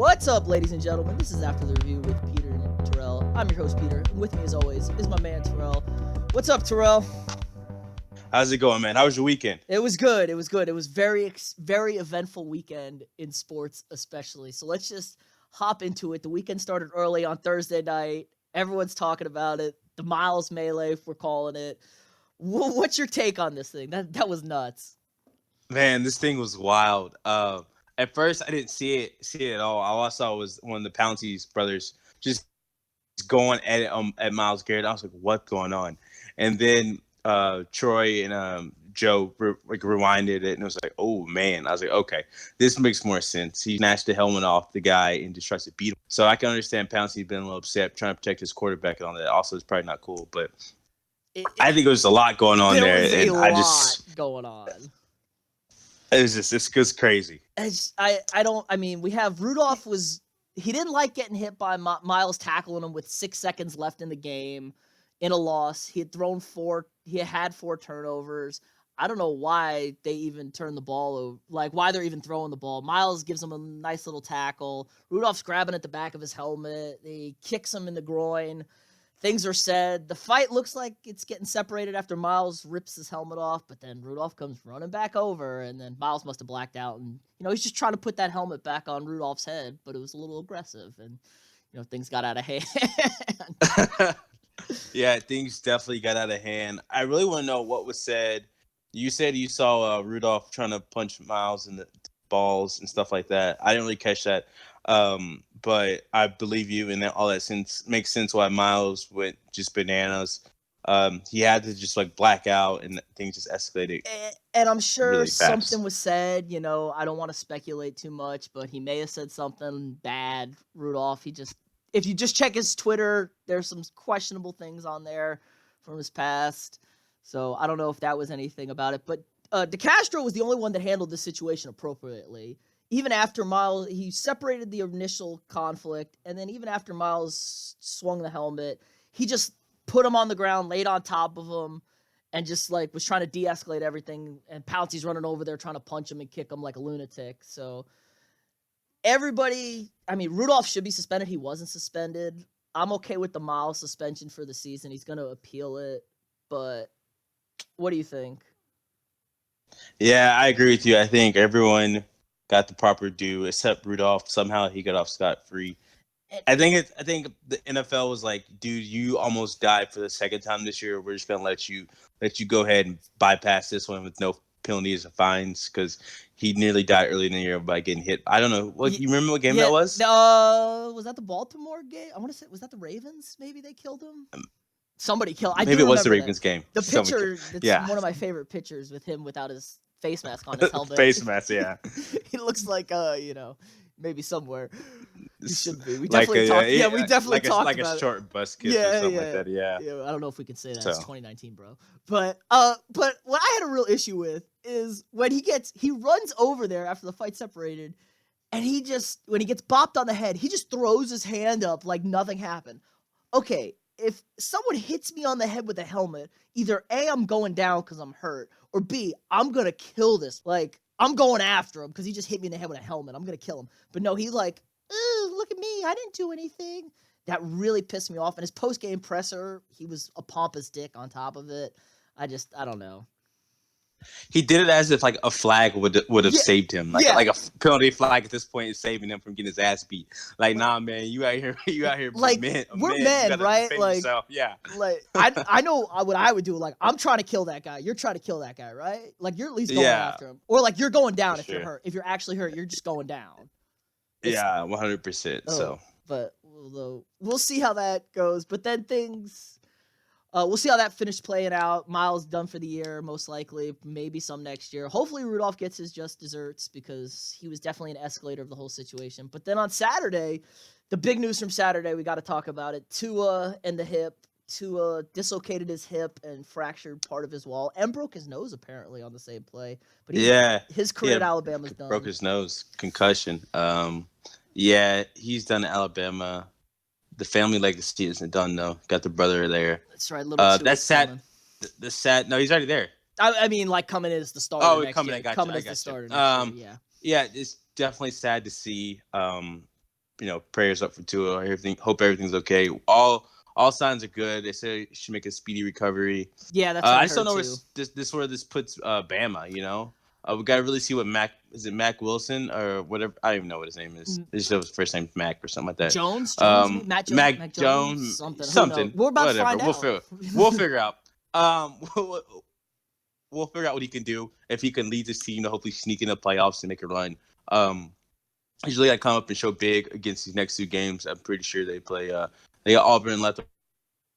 What's up, ladies and gentlemen? This is After the Review with Peter and Terrell. I'm your host, Peter, and with me, as always, is my man, Terrell. What's up, Terrell? How's it going, man? How was your weekend? It was good. It was good. It was very eventful weekend in sports, especially. So let's just hop into it. The weekend started early on Thursday night. Everyone's talking about it. The Myles melee, if we're calling it. What's your take on this thing? That was nuts. Man, this thing was wild. At first, I didn't see it at all. All I saw was one of the Pouncey's brothers just going at it at Myles Garrett. I was like, "What's going on?" And then Troy and Joe rewinded it, and it was like, "Oh man!" I was like, "Okay, this makes more sense." He snatched the helmet off the guy and just tries to beat him. So I can understand Pouncey being a little upset, trying to protect his quarterback and all that. Also, it's probably not cool, but I think there was a lot going on there, was and a lot going on. It's just crazy. We have Rudolph he didn't like getting hit by Myles tackling him with 6 seconds left in the game in a loss. He had 4 turnovers. I don't know why they even turned the ball over, like why they're even throwing the ball. Myles gives him a nice little tackle. Rudolph's grabbing at the back of his helmet. He kicks him in the groin. Things are said. The fight looks like it's getting separated after Myles rips his helmet off, but then Rudolph comes running back over, and then Myles must have blacked out. And, he's just trying to put that helmet back on Rudolph's head, but it was a little aggressive, and, things got out of hand. Yeah, things definitely got out of hand. I really want to know what was said. You said you saw Rudolph trying to punch Myles in the balls and stuff like that. I didn't really catch that. But I believe you, and all that makes sense why Myles went just bananas. He had to just black out, and things just escalated. And I'm sure really something was said. I don't want to speculate too much, but he may have said something bad. Rudolph, if you just check his Twitter, there's some questionable things on there from his past. So I don't know if that was anything about it, but DeCastro was the only one that handled the situation appropriately. Even after Myles, he separated the initial conflict, and then even after Myles swung the helmet, he just put him on the ground, laid on top of him, and just was trying to de-escalate everything. And Pouncey's running over there trying to punch him and kick him like a lunatic. So Rudolph should be suspended. He wasn't suspended. I'm okay with the Myles suspension for the season. He's going to appeal it, but what do you think? Yeah, I agree with you. I think everyone got the proper due except Rudolph. Somehow he got off scot-free. I think the NFL was like, dude, you almost died for the second time this year. We're just gonna let you go ahead and bypass this one with no penalties or fines because he nearly died early in the year by getting hit. I don't know. You remember what game that was? Was that the Baltimore game? I want to say, was that the Ravens? Maybe they killed him. Somebody killed. Maybe it was the Ravens game. The pitcher. It's one of my favorite pictures with him without his face mask on his helmet. Face mask, yeah. He looks like maybe somewhere. He should be. We definitely talked. Yeah, we definitely talked like about a short bus kiss or something like that. Yeah. I don't know if we can say that. It's 2019, bro. But what I had a real issue with is when he runs over there after the fight separated, and when he gets bopped on the head, he just throws his hand up like nothing happened. Okay, if someone hits me on the head with a helmet, either A, I'm going down because I'm hurt, or B, I'm gonna kill this. I'm going after him because he just hit me in the head with a helmet. I'm going to kill him. But no, he's like, look at me. I didn't do anything. That really pissed me off. And his post-game presser, he was a pompous dick on top of it. I don't know. He did it as if a flag would have saved him. Like a penalty flag at this point is saving him from getting his ass beat. Nah, man, you out here we're men, right? Yeah. I know what I would do. I'm trying to kill that guy. You're trying to kill that guy, right? You're at least going after him. Or you're going down if you're hurt. If you're actually hurt, you're just going down. 100%. So. But we'll see how that goes. But then we'll see how that finished playing out. Myles done for the year, most likely. Maybe some next year. Hopefully Rudolph gets his just desserts because he was definitely an escalator of the whole situation. But then on Saturday, the big news from Saturday, we got to talk about it. Tua and the hip. Tua dislocated his hip and fractured part of his wall and broke his nose apparently on the same play. But his career at Alabama's done. Broke his nose, concussion. He's done at Alabama. The family legacy isn't done though. Got the brother there. That's right. That's sad. The sad. No, he's already there. Coming as the starter. Oh, next coming. year. Coming as the starter. Yeah, it's definitely sad to see. prayers up for Tua. Hope everything's okay. All signs are good. They say he should make a speedy recovery. Yeah, that's what I I just don't heard know too. where this puts Bama. We got to really see what Mac Wilson or whatever. I don't even know what his name is. It's just his first name Mac or something like that. Jones, maybe? Mac Mac Jones, Jones, something. Who knows? something, We're about to whatever. find out. We'll figure out. Um, we'll, we'll figure out what he can do if he can lead this team to hopefully sneak in the playoffs and make a run. He's really got to come up and show big against these next two games. I'm pretty sure they play. They got Auburn left on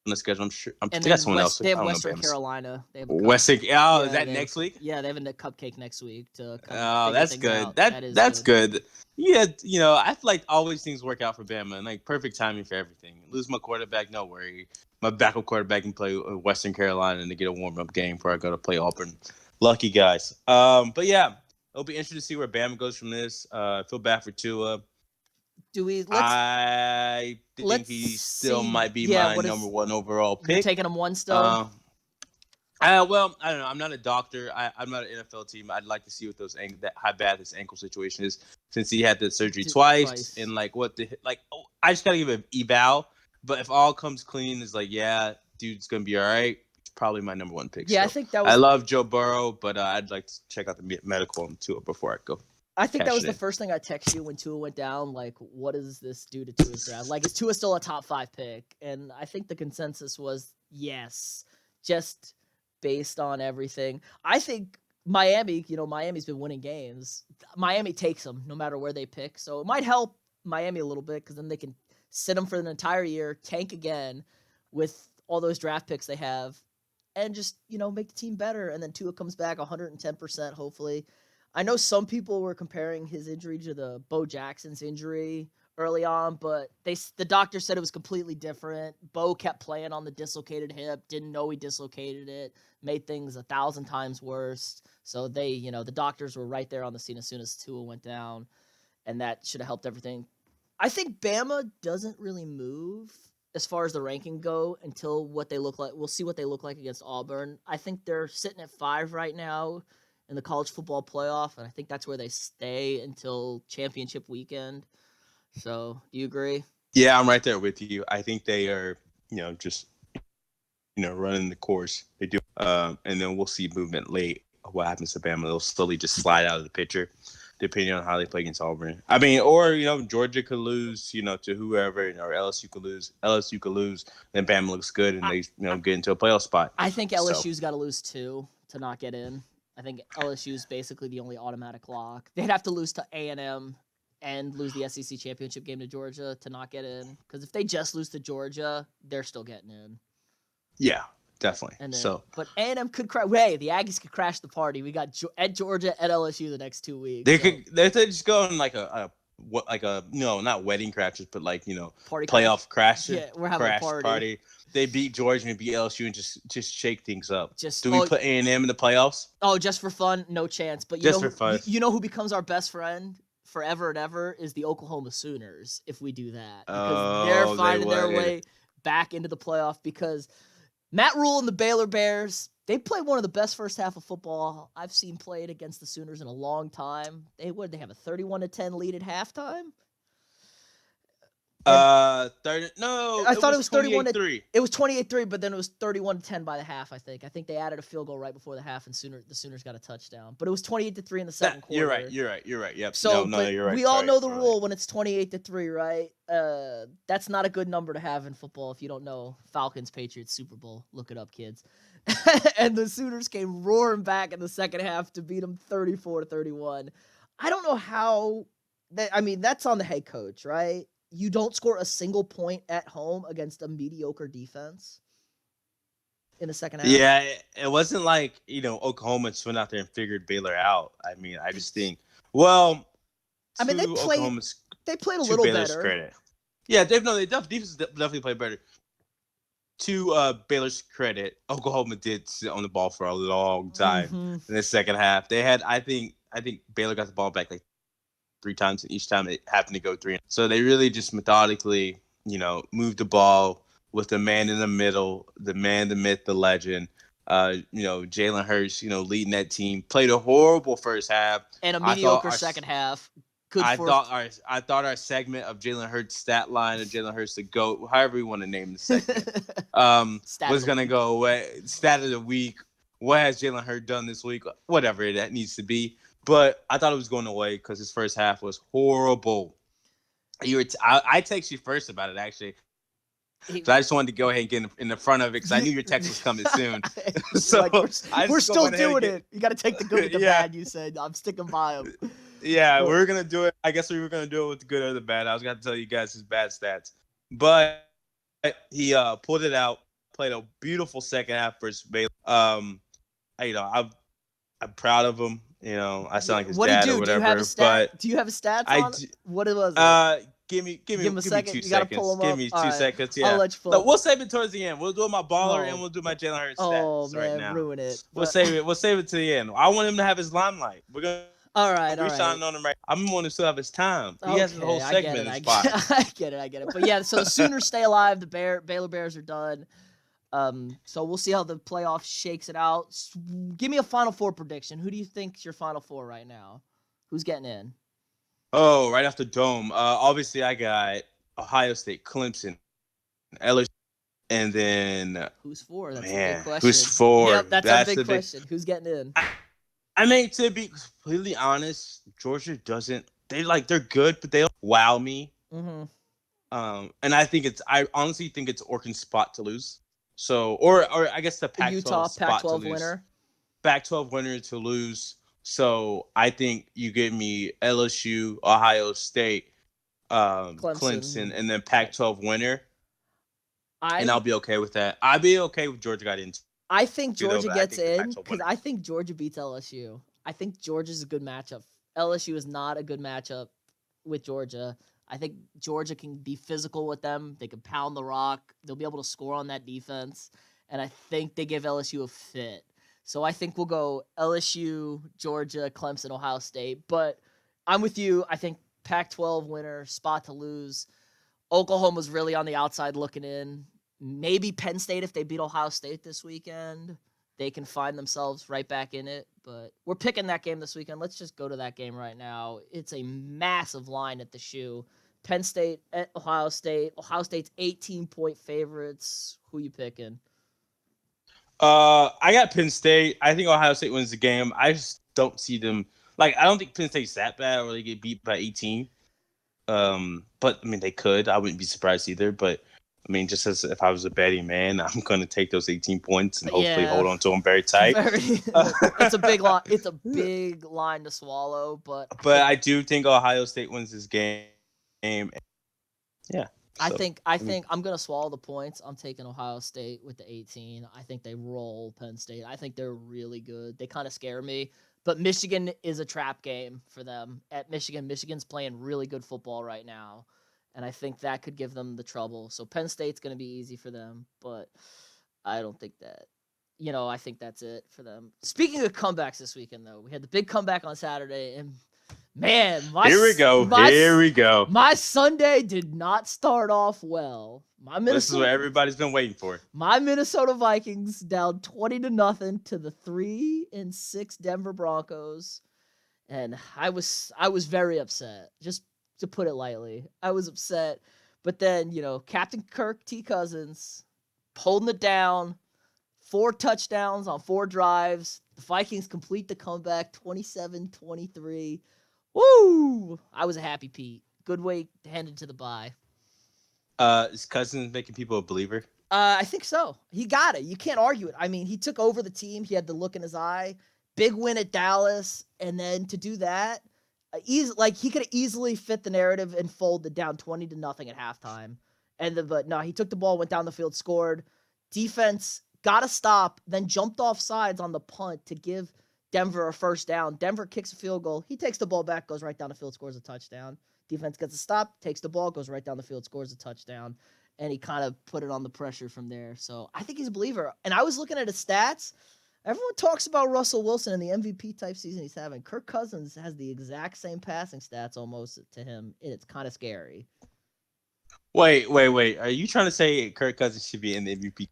the schedule. I'm sure. And They got someone else. They have I don't Western know. Carolina. They have Western. Oh, is that they next week? Yeah, they have a cupcake next week to Oh, figure that's things good. out. That's good. Yeah, I feel like always things work out for Bama and like perfect timing for everything. Lose my quarterback, no worry. My backup quarterback can play Western Carolina and to get a warm up game before I go to play Auburn. Lucky guys. But yeah, it'll be interesting to see where Bama goes from this. I feel bad for Tua. I think he still might be my number one overall pick. You're taking him one still? Well, I don't know. I'm not a doctor. I'm not an NFL team. I'd like to see what how bad this ankle situation is, since he had the surgery twice. And I just gotta give an eval. But if all comes clean, it's like, yeah, dude's gonna be all right. It's probably my number one pick. Yeah, still. I think that was. I love Joe Burrow, but I'd like to check out the medical on Tua before I go. I think that was the first thing I texted you when Tua went down. Like, what does this do to Tua's draft? Like, is Tua still a top 5 pick? And I think the consensus was yes, just based on everything. I think Miami, Miami's been winning games. Miami takes them no matter where they pick. So it might help Miami a little bit because then they can sit them for an entire year, tank again with all those draft picks they have, and just, make the team better. And then Tua comes back 110%, hopefully. I know some people were comparing his injury to the Bo Jackson's injury early on, but the doctor said it was completely different. Bo kept playing on the dislocated hip, didn't know he dislocated it, made things 1,000 times worse. So the doctors were right there on the scene as soon as Tua went down, and that should have helped everything. I think Bama doesn't really move as far as the ranking go until what they look like. We'll see what they look like against Auburn. I think they're sitting at 5 right now in the college football playoff, and I think that's where they stay until championship weekend. So, do you agree? Yeah, I'm right there with you. I think they are, just, running the course. They do. And then we'll see movement late. What happens to Bama? They'll slowly just slide out of the picture, depending on how they play against Auburn. I mean, or, Georgia could lose, to whoever, or LSU could lose. LSU could lose, then Bama looks good, and they, get into a playoff spot. I think LSU's got to lose 2 to not get in. I think LSU's basically the only automatic lock. They'd have to lose to A&M and lose the SEC championship game to Georgia to not get in. Because if they just lose to Georgia, they're still getting in. Yeah, definitely. But A&M could crash. Hey, the Aggies could crash the party. We got at Georgia, at LSU the next 2 weeks. They could just go on like a not wedding crashes, but party playoff crash. Yeah, we're having a party. They beat Georgia and beat LSU and just shake things up. Do we put A&M in the playoffs? Oh, just for fun? No chance. But for fun. You know who becomes our best friend forever and ever is the Oklahoma Sooners if we do that. Because they're finding their way back into the playoff because Matt Rule and the Baylor Bears, they play one of the best first half of football I've seen played against the Sooners in a long time. They have a 31-10 lead at halftime? I thought it was 31-3. It was 28-3, but then it was 31-10 by the half. I think they added a field goal right before the half, and the Sooners got a touchdown. But it was 28-3 in the second quarter. You're right. Yep. So you're right. We all know the rule when it's 28-3, right? That's not a good number to have in football. If you don't know, Falcons Patriots Super Bowl. Look it up, kids. And the Sooners came roaring back in the second half to beat them 34-31. I don't know how. That's on the head coach, right? You don't score a single point at home against a mediocre defense in the second half. Yeah, it wasn't like, Oklahoma just went out there and figured Baylor out. I just think, they played a little better. Credit. Yeah, defense definitely played better. To Baylor's credit, Oklahoma did sit on the ball for a long time in the second half. I think Baylor got the ball back like 3 times, and each time it happened to go 3. So they really just methodically, moved the ball with the man in the middle, the man, the myth, the legend. Jalen Hurts, leading that team, played a horrible first half and a mediocre second half. Good fourth. I thought our segment of Jalen Hurts stat line or Jalen Hurts the GOAT, however you want to name the segment, was gonna go away. Stat of the week. What has Jalen Hurts done this week? Whatever that needs to be. But I thought it was going away because his first half was horrible. I text you first about it actually. So I just wanted to go ahead and get in the front of it because I knew your text was coming soon. So like, we're still doing it. You got to take the good with the bad. You said I'm sticking by him. Yeah, we're gonna do it. I guess we were gonna do it with the good or the bad. I was gonna tell you guys his bad stats, but he pulled it out. Played a beautiful second half versus Baylor. I'm proud of him. I sound like his dad or whatever. Do you have a stat? But do you have a stats on it? What was it? Give me 2 seconds. Give me 2 seconds. Yeah. I'll let you pull we'll save it towards the end. We'll do my baller and we'll do my Jalen Hurts stats right now. Ruin it. We'll save it. We'll save it to the end. I want him to have his limelight. We're gonna. All right. Shining on him right. I'm the one who still have his time. He has the whole segment in his spot. I get it. But yeah, so the Sooners stay alive. The Baylor Bears are done. So we'll see how the playoff shakes it out. Give me a Final Four prediction. Who do you think's your Final Four right now? Who's getting in? Oh, right off the dome. Obviously, I got Ohio State, Clemson, LSU, and then who's four? That's a big question. Who's four? Yep, that's a big question. Who's getting in? I mean, to be completely honest, Georgia doesn't. They're good, but they don't wow me. Mm-hmm. And I honestly think it's Oregon's spot to lose. So, or I guess the Pac-12 Utah spot Pac-12 to lose. winner. Pac-12 winner to lose. So I think you give me LSU, Ohio State, Clemson, and then Pac-12 winner. And I'll be okay with that. I'll be okay with Georgia got into. I think Georgia gets in because I think Georgia beats LSU. I think Georgia's a good matchup. LSU is not a good matchup with Georgia. I think Georgia can be physical with them. They can pound the rock. They'll be able to score on that defense. And I think they give LSU a fit. So I think we'll go LSU, Georgia, Clemson, Ohio State. But I'm with you. I think Pac-12 winner, spot to lose. Oklahoma's really on the outside looking in. Maybe Penn State, if they beat Ohio State this weekend, they can find themselves right back in it. But we're picking that game this weekend. Let's just go to that game right now. It's a massive line at the shoe. Penn State at Ohio State. Ohio State's 18-point favorites. Who you picking? I got Penn State. I think Ohio State wins the game. I just don't see them. I don't think Penn State's that bad or they get beat by 18. But, I mean, they could. I wouldn't be surprised either. But, I mean, just as if I was a betting man, I'm going to take those 18 points and hopefully hold on to them very tight. It's a big line. It's a big line to swallow. But I do think Ohio State wins this game. Yeah. I think I'm going to swallow the points. I'm taking Ohio State with the 18. I think they roll Penn State. I think they're really good. They kind of scare me. But Michigan is a trap game for them. At Michigan, Michigan's playing really good football right now. And I think that could give them the trouble. So Penn State's going to be easy for them. But I don't think that. I think that's it for them. Speaking of comebacks this weekend, though, we had the big comeback on Saturday. And man, here we go. My Sunday did not start off well. This is what everybody's been waiting for. My Minnesota Vikings down 20-0 to the 3-6 Denver Broncos, and I was very upset. Just to put it lightly, I was upset. But then Captain Kirk T. Cousins holding it down, 4 touchdowns on 4 drives. The Vikings complete the comeback, 27-23. Woo! I was a happy Pete. Good way to hand it to the bye. Is Cousins making people a believer? I think so. He got it. You can't argue it. I mean, he took over the team. He had the look in his eye. Big win at Dallas. And then to do that, he could have easily fit the narrative and folded down 20-0 at halftime. But no, he took the ball, went down the field, scored. Defense got a stop, then jumped off sides on the punt to give Denver a first down. Denver kicks a field goal. He takes the ball back, goes right down the field, scores a touchdown. Defense gets a stop, takes the ball, goes right down the field, scores a touchdown. And he kind of put it on the pressure from there. So I think he's a believer. And I was looking at his stats. Everyone talks about Russell Wilson and the MVP type season he's having. Kirk Cousins has the exact same passing stats almost to him, and it's kind of scary. Wait. Are you trying to say Kirk Cousins should be in the MVP?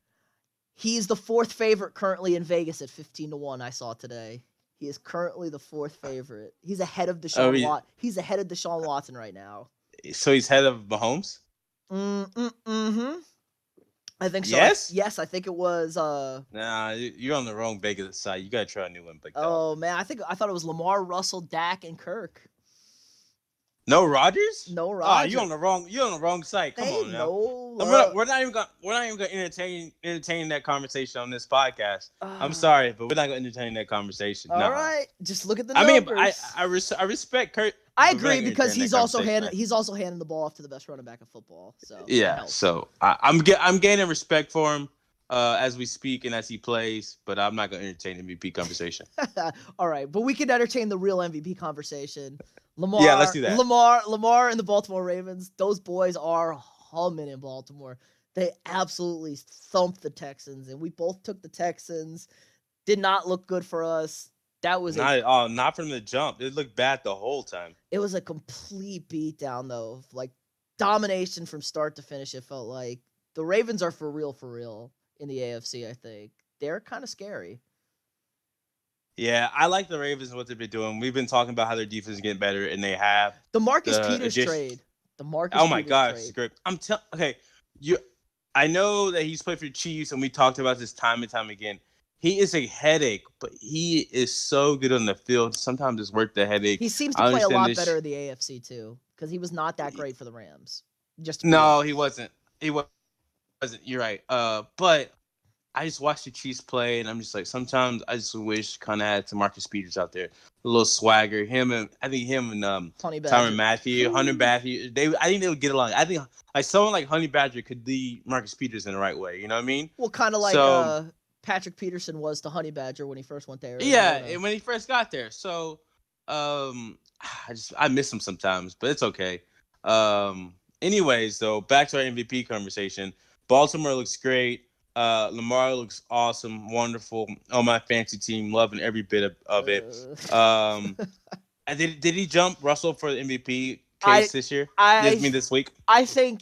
He's the 4th favorite currently in Vegas at 15-1, I saw today. He is currently the 4th favorite. He's ahead of Oh, He's ahead of Deshaun Watson right now. so he's head of Mahomes? Mm-hmm. I think so. Yes? Yes, I think it was. Nah, you're on the wrong Vegas side. You gotta try a new one, big dog. Oh man, I thought it was Lamar, Russell, Dak, and Kirk. No Rodgers? No Ah, Rodgers. you're on the wrong site. Come Ain't on now. no. We're not even gonna entertain that conversation on this podcast. I'm Uh, sorry, but we're not gonna entertain that conversation. all No. right, just look at the I mean, numbers. I respect Kurt. I but we're not agree gonna because entertain that conversation. he's also handing the ball off to the best running back of football. So that Yeah, helps. so I'm gaining respect for him as we speak and as he plays, but I'm not gonna entertain MVP conversation. All right, but we can entertain the real MVP conversation. Lamar, Yeah, let's do that. Lamar, and the Baltimore Ravens. Those boys are humming in Baltimore. They absolutely thumped the Texans, and we both took the Texans. Did not look good for us. That was Not at all. Not from the jump. It looked bad the whole time. It was a complete beatdown, though. Like domination from start to finish. It felt like the Ravens are for real in the AFC. I think they're kind of scary. Yeah, I like the Ravens and what they've been doing. We've been talking about how their defense is getting better, and they have. The Marcus Peters trade. The Marcus. Oh my Peters gosh, trade. it's great. Okay, you. I know that he's played for the Chiefs, and we talked about this time and time again. He is a headache, but he is so good on the field. Sometimes it's worth the headache. He seems to play a lot better in the AFC too, because he was not that great for the Rams. No, he wasn't. He wasn't. You're right. But I just watched the Chiefs play, and I'm just like, sometimes I just wish kind of had some Marcus Peters out there, a little swagger. I think him and Tyrann Mathieu, Hunter Mathieu. I think they would get along. I think like someone like Honey Badger could lead Marcus Peters in the right way. You know what I mean? Well, kind of like Patrick Peterson was to Honey Badger when he first went there. Yeah, when he first got there. So, I miss him sometimes, but it's okay. Anyways, though, back to our MVP conversation. Baltimore looks great. Lamar looks awesome, wonderful. On my fantasy team, loving every bit of it. And did he jump Russell for the MVP case this year? This week? I think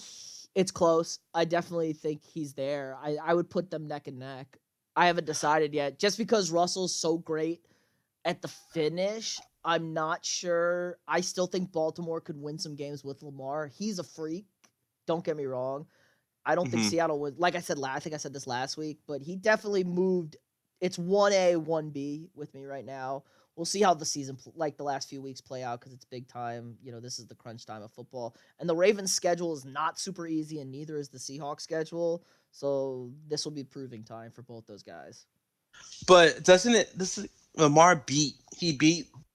it's close. I definitely think he's there. I would put them neck and neck. I haven't decided yet. Just because Russell's so great at the finish, I'm not sure. I still think Baltimore could win some games with Lamar. He's a freak. Don't get me wrong. I don't think Seattle would. Like I said, I think I said this last week, but he definitely moved. It's 1A, 1B with me right now. We'll see how the season, like the last few weeks, play out because it's big time. You know, this is the crunch time of football. And the Ravens' schedule is not super easy, and neither is the Seahawks' schedule. So this will be proving time for both those guys. But doesn't it? Lamar beat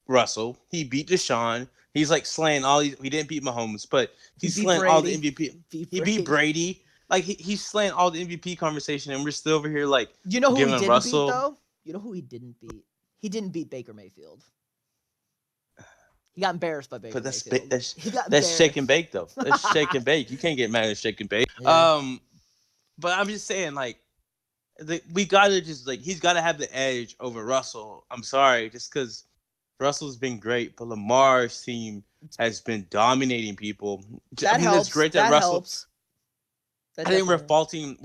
Russell. He beat Deshaun. He's like slaying all these. He didn't beat Mahomes, but he's slaying Brady. All the MVP. He beat Brady. Like he's slaying all the MVP conversation, and we're still over here like. You know who he didn't beat though? You know who he didn't beat? He didn't beat Baker Mayfield. He got embarrassed by Baker Mayfield. That's shake and bake though. That's shake and bake. You can't get mad at shake and bake. Yeah. But I'm just saying like. We gotta just like he's gotta have the edge over Russell. I'm sorry, just because Russell's been great, but Lamar's team has been dominating people. That helps. It's great that Russell. Helps. I think we're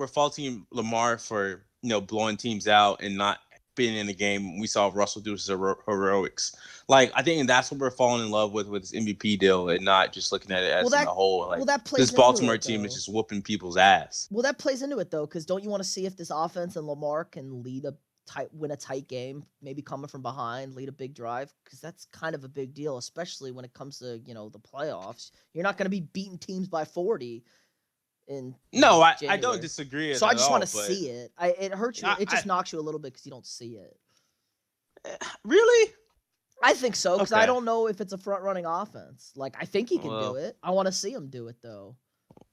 faulting Lamar for blowing teams out and not being in the game. We saw Russell do his heroics. Like I think that's what we're falling in love with his MVP deal, and not just looking at it as a whole. Like this Baltimore team is just whooping people's ass. Well, that plays into it though, because don't you want to see if this offense and Lamar can win a tight game, maybe coming from behind, lead a big drive, because that's kind of a big deal, especially when it comes to the playoffs. You're not going to be beating teams by 40. I don't disagree. So I just want to see it. It hurts you. It just knocks you a little bit because you don't see it. Really? I think so because I don't know if it's a front-running offense. Like I think he can do it. I want to see him do it though.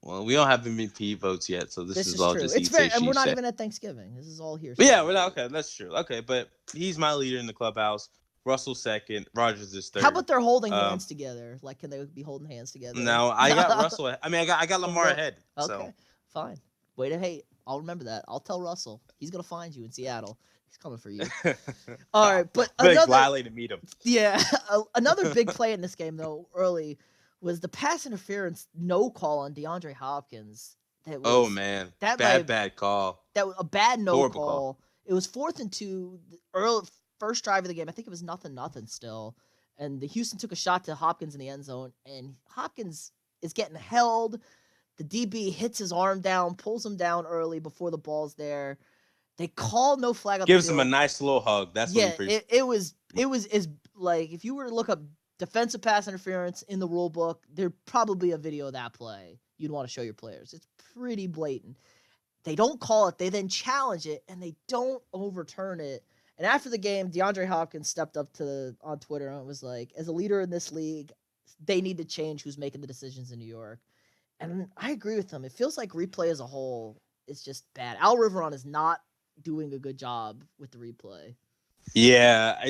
Well, we don't have MVP votes yet, so this is all true. just. It's fair, and we're not even at Thanksgiving. This is all here. Yeah, we're not, okay. That's true. Okay, but he's my leader in the clubhouse. Russell second. Rodgers is third. How about they're holding hands together? Like, can they be holding hands together? No, I got Russell. I mean, I got Lamar ahead. Okay, so. Fine. Way to hate. I'll remember that. I'll tell Russell. He's gonna find you in Seattle. He's coming for you. All right, but gladly to meet him. Yeah, another big play in this game though early was the pass interference no call on DeAndre Hopkins. Oh man, bad call. That was a bad no call. It was 4th and 2 early. first drive of the game. I think it was 0-0 still. And the Houston took a shot to Hopkins in the end zone, and Hopkins is getting held. The DB hits his arm down, pulls him down early before the ball's there. They call no flag on the Gives field. him a nice little hug. That's what we appreciate. It was as like if you were to look up defensive pass interference in the rule book, there'd probably a video of that play you'd want to show your players. It's pretty blatant. They don't call it. They then challenge it, and they don't overturn it. And after the game, DeAndre Hopkins stepped up on Twitter and was like, as a leader in this league, they need to change who's making the decisions in New York. And I agree with him. It feels like replay as a whole is just bad. Al Riveron is not doing a good job with the replay. Yeah,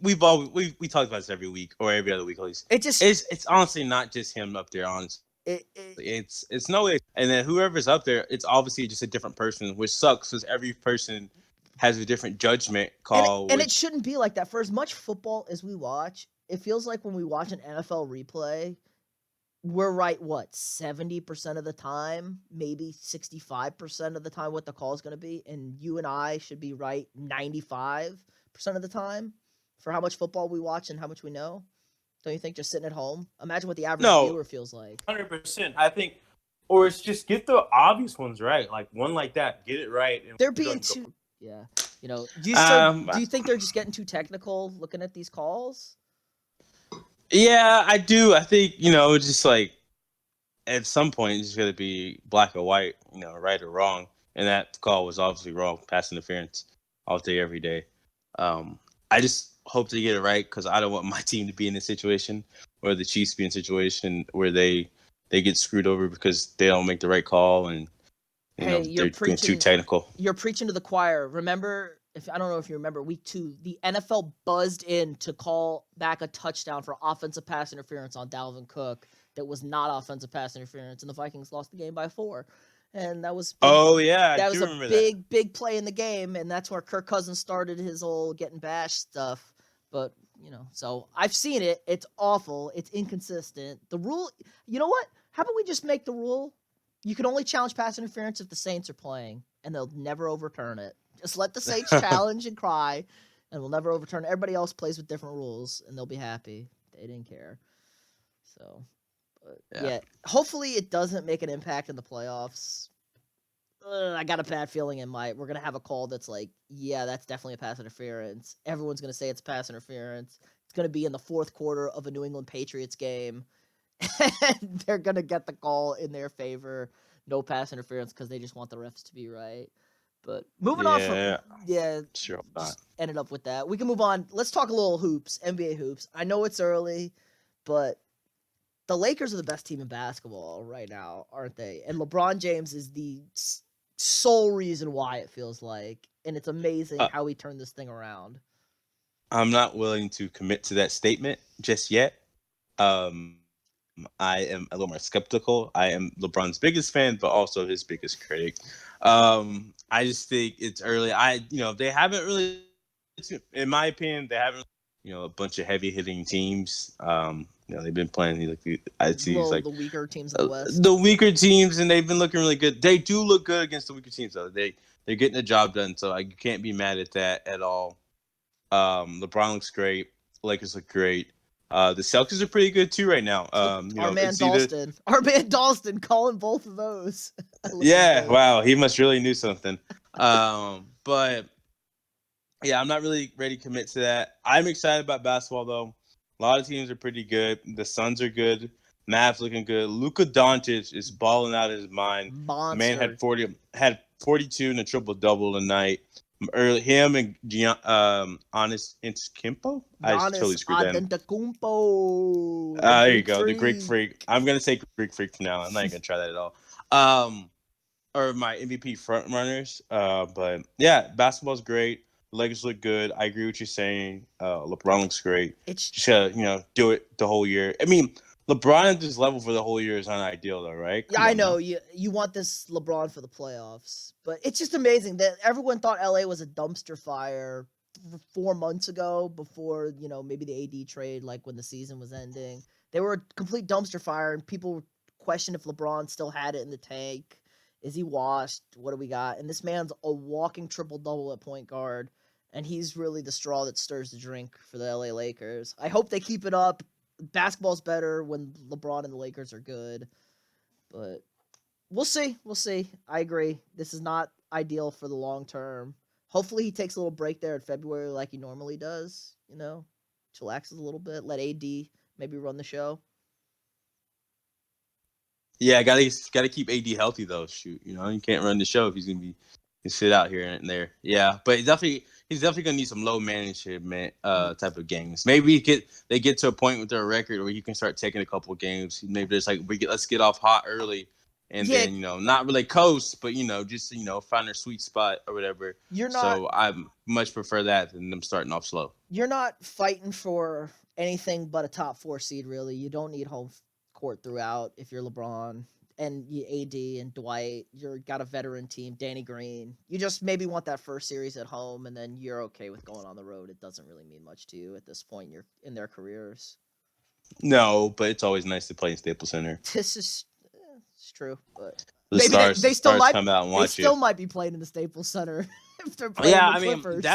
we talk about this every week or every other week at least. It's honestly not just him up there. Honestly, it's no way. And then whoever's up there, it's obviously just a different person, which sucks because every person has a different judgment call. And it shouldn't be like that. For as much football as we watch, it feels like when we watch an NFL replay, we're right, 70% of the time, maybe 65% of the time what the call is going to be, and you and I should be right 95% of the time for how much football we watch and how much we know. Don't you think, just sitting at home? Imagine what the average viewer feels like. 100%. I think, or it's just get the obvious ones right. Like one like that, get it right. And they're being too... Yeah. Do you think they're just getting too technical looking at these calls? Yeah, I do. I think, just like at some point it's going to be black or white, right or wrong. And that call was obviously wrong. Pass interference all day, every day. I just hope to get it right because I don't want my team to be in a situation or the Chiefs be in a situation where they get screwed over because they don't make the right call and they're being too technical. You're preaching to the choir. Remember, I don't know if you remember, week 2, the NFL buzzed in to call back a touchdown for offensive pass interference on Dalvin Cook that was not offensive pass interference, and the Vikings lost the game by 4. And that was big, that was a big play in the game, and that's where Kirk Cousins started his old getting bashed stuff. But so I've seen it. It's awful. It's inconsistent. The rule, you know what? How about we just make the rule? You can only challenge pass interference if the Saints are playing, and they'll never overturn it. Just let the Saints challenge and cry, and we'll never overturn it. Everybody else plays with different rules, and they'll be happy. They didn't care. So, yeah. Hopefully it doesn't make an impact in the playoffs. I got a bad feeling we're going to have a call that's like, yeah, that's definitely a pass interference. Everyone's going to say it's pass interference. It's going to be in the fourth quarter of a New England Patriots game. And they're going to get the call in their favor. No pass interference because they just want the refs to be right. But moving on from... Yeah, sure not. Ended up with that. We can move on. Let's talk a little hoops, NBA hoops. I know it's early, but the Lakers are the best team in basketball right now, aren't they? And LeBron James is the sole reason why, it feels like. And it's amazing how he turned this thing around. I'm not willing to commit to that statement just yet. I am a little more skeptical. I am LeBron's biggest fan, but also his biggest critic. I just think it's early. They haven't really, in my opinion, they haven't, a bunch of heavy hitting teams. They've been playing the weaker teams in the West. The weaker teams, and they've been looking really good. They do look good against the weaker teams, though. They're getting the job done, so you can't be mad at that at all. LeBron looks great. Lakers look great. The Celtics are pretty good too right now. Our man Dalston calling both of those. Yeah, wow, he must really knew something. But yeah, I'm not really ready to commit to that. I'm excited about basketball though. A lot of teams are pretty good. The Suns are good. Mavs looking good. Luka Doncic is balling out of his mind. Monster. Man had 42 and a triple double tonight. Him and Giannis Antetokounmpo. I totally screwed that. There you go, the Greek Freak. I'm gonna say Greek Freak from now. I'm not even gonna try that at all. Or my MVP front runners. But yeah, basketball's great. The Lakers look good. I agree with you saying. LeBron looks great. It's just do it the whole year. I mean, LeBron at this level for the whole year is not ideal, though, right? Yeah, I know. You want this LeBron for the playoffs. But it's just amazing that everyone thought LA was a dumpster fire 4 months ago before, maybe the AD trade, like when the season was ending. They were a complete dumpster fire, and people questioned if LeBron still had it in the tank. Is he washed? What do we got? And this man's a walking triple-double at point guard. and he's really the straw that stirs the drink for the LA Lakers. I hope they keep it up. Basketball's better when LeBron and the Lakers are good, but we'll see. We'll see. I agree. This is not ideal for the long term. Hopefully, he takes a little break there in February like he normally does. Chillaxes a little bit. Let AD maybe run the show. Yeah, gotta keep AD healthy though. Shoot, you can't run the show if he's gonna be sit out here and there. Yeah, but he's definitely gonna need some low management type of games. Maybe they get to a point with their record where you can start taking a couple of games. Maybe there's like let's get off hot early, and then not really coast, but just find their sweet spot or whatever. So I much prefer that than them starting off slow. You're not fighting for anything but a top 4 seed, really. You don't need home court throughout if you're LeBron and AD and Dwight. You've got a veteran team, Danny Green. You just maybe want that first series at home, and then you're okay with going on the road. It doesn't really mean much to you at this point in their careers. No, but it's always nice to play in Staples Center. This is it's true, but the maybe stars, they still might come out and watch they still might be playing in the Staples Center if they're playing the Clippers.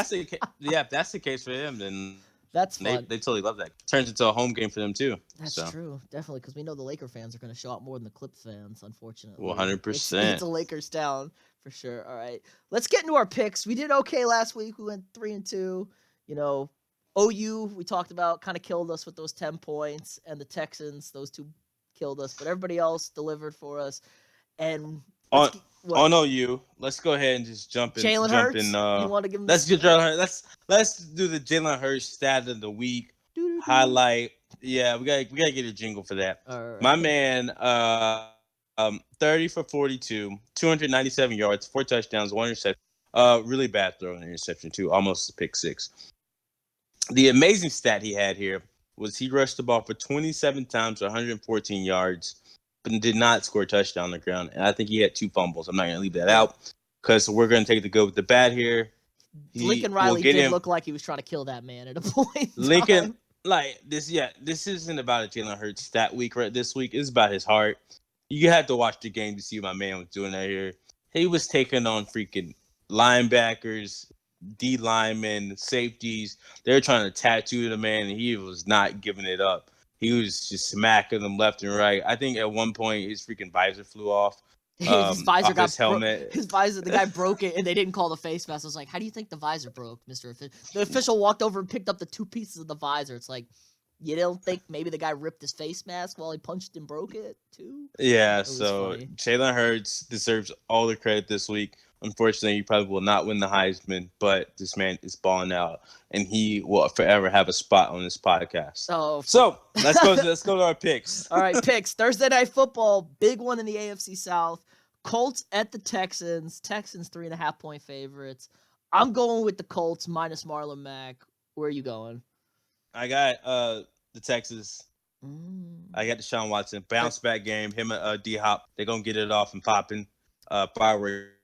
If that's the case for them, then that's fun. They totally love that. Turns into a home game for them too. That's true, definitely, because we know the Laker fans are going to show up more than the Clip fans, unfortunately. 100%. It's a Lakers town for sure. All right, let's get into our picks. We did okay last week. We went 3-2. OU we talked about kind of killed us with those 10 points, and the Texans, those two killed us, but everybody else delivered for us. And on OU, let's go ahead and just jump in. Jalen Hurts. You want to give him? Let's get Jalen Hurts. Let's do the Jalen Hurts stat of the week highlight. Yeah, we gotta get a jingle for that. Right. My man, 30 for 42, 297 yards, 4 touchdowns, 1 interception. Really bad throw and interception too, almost a pick 6. The amazing stat he had here was he rushed the ball for 27 times, 114 yards, but did not score a touchdown on the ground. And I think he had 2 fumbles. I'm not going to leave that out because we're going to take the good with the bad here. Lincoln Riley did look like he was trying to kill that man at a point. Lincoln, this isn't about a Jalen Hurts stat week this week. It's about his heart. You had to watch the game to see what my man was doing out here. He was taking on freaking linebackers, D linemen, safeties. They're trying to tattoo the man, and he was not giving it up. He was just smacking them left and right. I think at one point his freaking visor flew off. His visor got his helmet. His visor, the guy broke it, and they didn't call the face mask. I was like, "How do you think the visor broke, Mr. Official?" The official walked over and picked up the 2 pieces of the visor. It's like, you don't think maybe the guy ripped his face mask while he punched and broke it too? Yeah. So Jalen Hurts deserves all the credit this week. Unfortunately, he probably will not win the Heisman, but this man is balling out, and he will forever have a spot on this podcast. Oh, so let's go to our picks. All right, picks. Thursday Night Football, big one in the AFC South. Colts at the Texans. Texans 3.5-point favorites. I'm going with the Colts minus Marlon Mack. Where are you going? I got the Texans. I got Deshaun Watson bounce back game. Him and D Hop, they're gonna get it off and popping. Fireworks.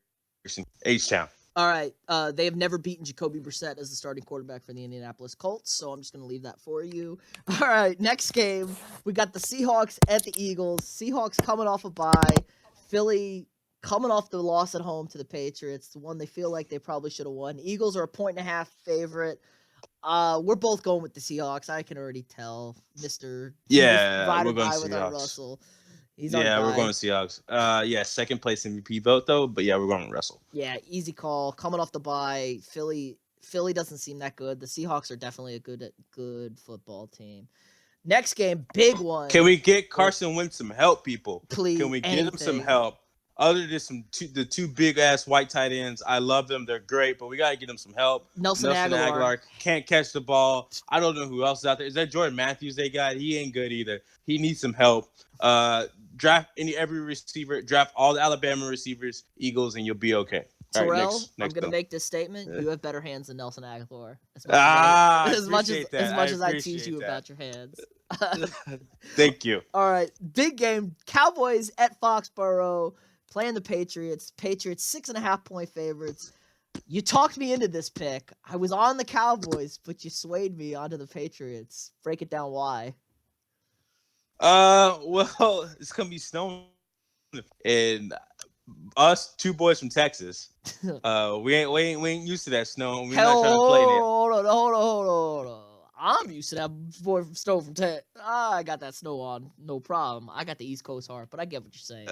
H-Town. All right. They have never beaten Jacoby Brissett as the starting quarterback for the Indianapolis Colts, so I'm just going to leave that for you. All right, next game, we got the Seahawks at the Eagles. Seahawks coming off a bye. Philly coming off the loss at home to the Patriots, the one they feel like they probably should have won. Eagles are a 1.5 favorite. We're both going with the Seahawks. I can already tell, Mr. Yeah, we're going with our Russell. We're going to Seahawks. Second place MVP vote though, but we're going to Russell. Yeah, easy call. Coming off the bye, Philly doesn't seem that good. The Seahawks are definitely a good football team. Next game, big one. Can we get Carson Wentz some help, people? Please, can we get him some help? Other than the 2 big ass white tight ends, I love them. They're great, but we got to get them some help. Nelson Aguilar can't catch the ball. I don't know who else is out there. Is that Jordan Matthews they got? He ain't good either. He needs some help. Draft every receiver. Draft all the Alabama receivers, Eagles, and you'll be okay. Terrell, next I'm going to make this statement. You have better hands than Nelson Aguilar. As much as I tease you about your hands. Thank you. All right, big game. Cowboys at Foxborough playing the Patriots. Patriots 6.5-point favorites. You talked me into this pick. I was on the Cowboys, but you swayed me onto the Patriots. Break it down. Why? Well, it's gonna be snowing, and us two boys from Texas. We ain't used to that snow. We're not Hell, trying to play in it. hold on. I'm used to that boy from snow from Tech. I got that snow on, no problem. I got the East Coast heart, but I get what you're saying.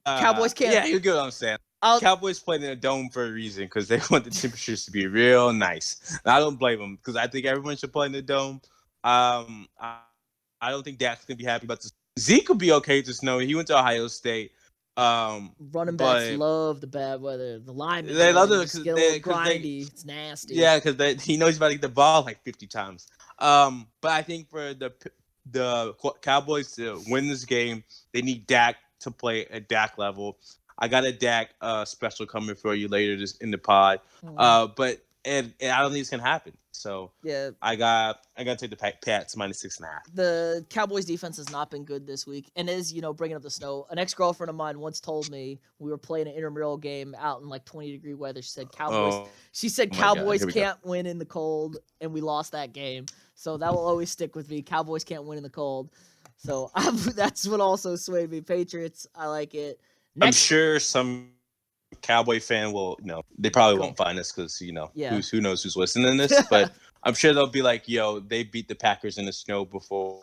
Cowboys can't. Yeah, you get what I'm saying. Cowboys played in a dome for a reason because they want the temperatures to be real nice. And I don't blame them because I think everyone should play in the dome. I don't think Dak's gonna be happy about this. Zeke could be okay with the snow. He went to Ohio State. Running backs love the bad weather. The linemen they love it because get a little grindy. It's nasty. Yeah, because he knows he's about to get the ball like 50 times. But I think for the Cowboys to win this game, they need Dak to play at Dak level. I got a Dak special coming for you later in the pod. But I don't think it's gonna happen. So yeah, I got to take the Pats -6.5. The Cowboys defense has not been good this week, and is bringing up the snow. An ex-girlfriend of mine once told me we were playing an intramural game out in like 20-degree weather. She said Cowboys can't win in the cold, and we lost that game. So that will always stick with me. Cowboys can't win in the cold. So that's what also swayed me. Patriots, I like it. I'm sure some Cowboy fan will, they probably won't find us because, who knows who's listening to this, but I'm sure they'll be like, they beat the Packers in the snow before,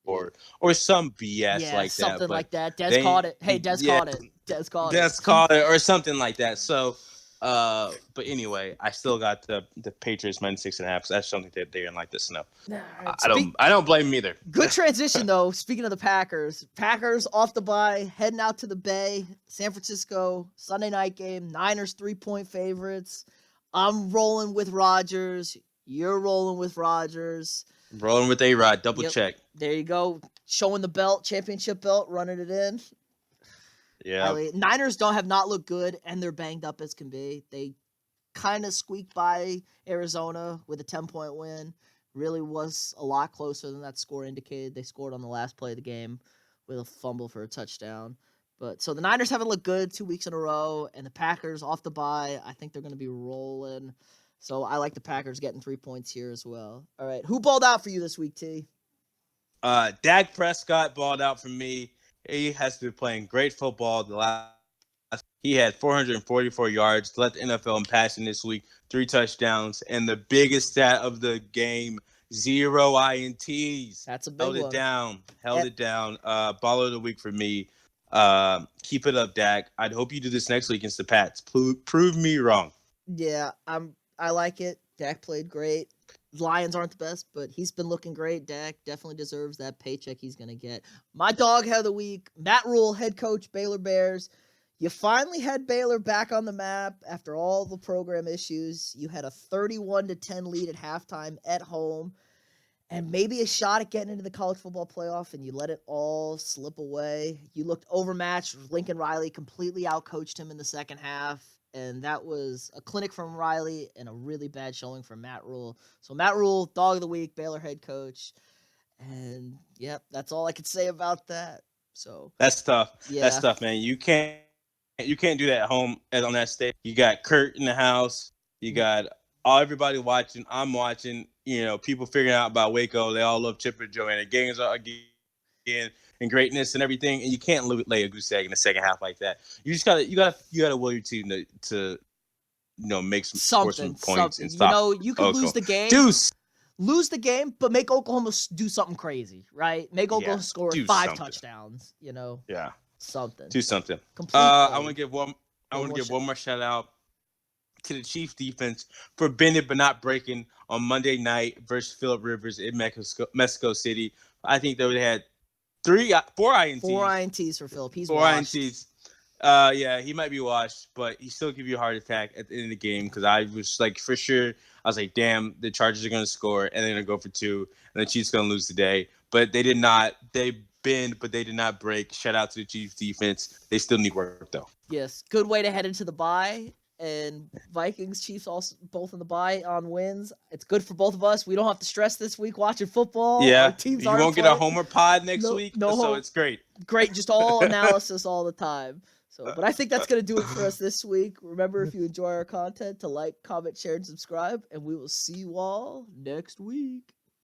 or some BS like that. Something like that. Des caught it. Hey, Des caught it. Des caught it, or something like that. So, but anyway, I still got the Patriots -6.5 because that's something that they didn't like the snow. I don't blame them either. Good transition though. Speaking of the Packers off the bye, heading out to the Bay, San Francisco, Sunday night game. Niners 3-point favorites. I'm rolling with Rodgers. You're rolling with Rodgers. Rolling with A-Rod. Double check. There you go. Showing the belt, championship belt, running it in. Yeah. Niners have not looked good, and they're banged up as can be. They kind of squeaked by Arizona with a 10-point win. Really was a lot closer than that score indicated. They scored on the last play of the game with a fumble for a touchdown. But so the Niners haven't looked good 2 weeks in a row, and the Packers off the bye. I think they're going to be rolling. So I like the Packers getting 3 points here as well. All right, who balled out for you this week, T? Dak Prescott balled out for me. He has been playing great football the last. He had 444 yards, led the NFL in passing this week, 3 touchdowns, and the biggest stat of the game, 0 INTs. That's a big one. Held it down. Baller of the week for me. Keep it up, Dak. I'd hope you do this next week against the Pats. Prove me wrong. Yeah, I like it. Dak played great. Lions aren't the best, but he's been looking great. Dak definitely deserves that paycheck he's going to get. My dog of the week, Matt Rule, head coach, Baylor Bears. You finally had Baylor back on the map after all the program issues. You had a 31-10 lead at halftime at home and maybe a shot at getting into the college football playoff, and you let it all slip away. You looked overmatched. Lincoln Riley completely outcoached him in the second half. And that was a clinic from Riley and a really bad showing from Matt Rule. So Matt Rule, dog of the week, Baylor head coach. And, yep, that's all I could say about that. So that's tough. Yeah. That's tough, man. You can't do that at home on that stage. You got Kurt in the house. You got everybody watching. I'm watching. People figuring out about Waco. They all love Chipper Joanna. Games are again. And greatness and everything, and you can't lay a goose egg in the second half like that. You just gotta will your team to make some points and stop. You could lose the game, lose the game, but make Oklahoma do something crazy, right? Make Oklahoma score 5 touchdowns. Yeah, something. Do something. I want to give one more shout out to the Chiefs defense for bending but not breaking on Monday night versus Phillip Rivers in Mexico City. I think they would have had 4 INTs. 4 INTs for Phillip. He's 4 washed. INTs. Yeah, he might be washed, but he still give you a heart attack at the end of the game because I was like, for sure, I was like, damn, the Chargers are going to score and they're going to go for 2, and the Chiefs going to lose today. But they did not. They bend, but they did not break. Shout out to the Chiefs defense. They still need work, though. Yes, good way to head into the bye. And Vikings, Chiefs, also both in the bye on wins. It's good for both of us. We don't have to stress this week watching football. Yeah, our teams you won't get a homer pod next week, so it's great. Great, just all analysis all the time. So, but I think that's going to do it for us this week. Remember, if you enjoy our content, to like, comment, share, and subscribe. And we will see you all next week.